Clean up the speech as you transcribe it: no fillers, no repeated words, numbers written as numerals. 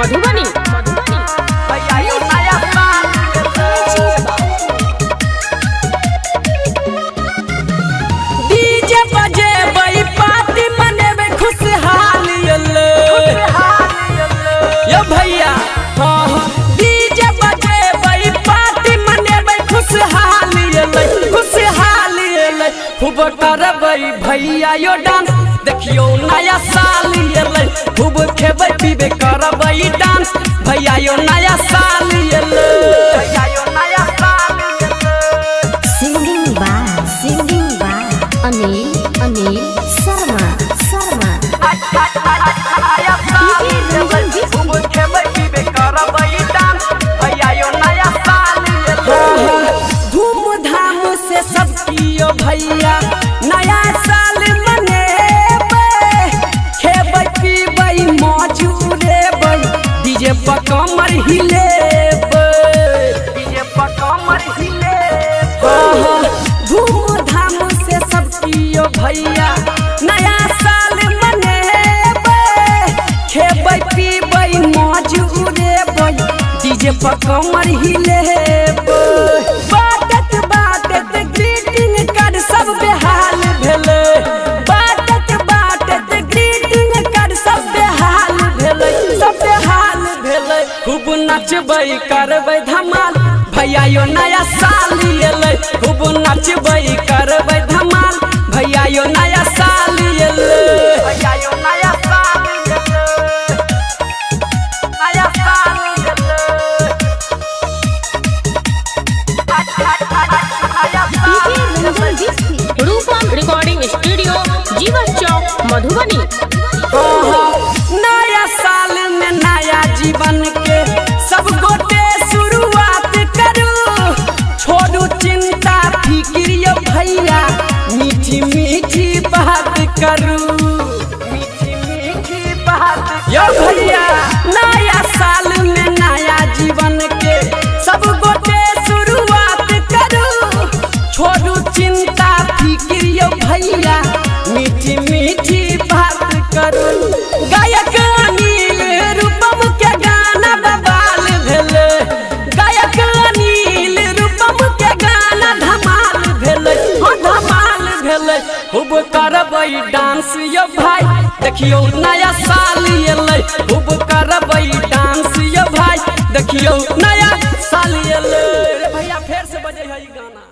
Madhubani. DJ बजे बई party मनेबे खुशहाल यो भैया। हाँ डीजे बजे बई पार्टी मनेबे खुशहाल खुशहाल खूब करबै भैया यो डांस देखियो नया साल एलै खूब खेबै पीबे करबै डांस भैया यो नया साल एलै भैया यो नया साल सिंगिंग बा अनिल शर्मा खूब खेबै पीबे करबै डांस भैया यो नया साल एलै धूमधाम से सब कियो भैया नया साल मनेबै खेबै पीबै मौज उड़ेबै डीजे पर कमर हिलेबै डीजे पर कमर हिलेबै धूमधाम से सब कियो भैया नया साल मनेबै खेबै पीबै मौज उड़ेबै डीजे पर कमर हिलेबै बाटत ग्रीटिंग कार्ड सब बेहाल भेलै बाटत ग्रीटिंग कार्ड सब बेहाल भेलै खूब नचबै करबै धमाल भैया यो नया साल एलै खूब नचबै करबै धमाल भैया यो नया साल एलै भैया यो नया साल नया साल रूपम रिकॉर्डिंग स्टूडियो जीवन चौक मधुबनी। नया साल में नया जीवन के सब गोटे शुरुआत करू छोड़ू चिंता फिक्र भैया मीठी मीठी बात करू मीठी मीठी बात यो भैया नया साल में नया जीवन के सब गोटे शुरुआत करू छोड़ू चिंता फिक्र भैया मीठी मीठी बात करू गायक अनिल रूपम के गाना बवाल भेलै गायक अनिल रूपम के गाना धमाल भेलै धमाल भेलै खूब करबै डांस यो भाई देखियो नया साल एलै खूब करबै डांस यो भाई देखियो नया साल एलै भैया फेर से बजे है गाना।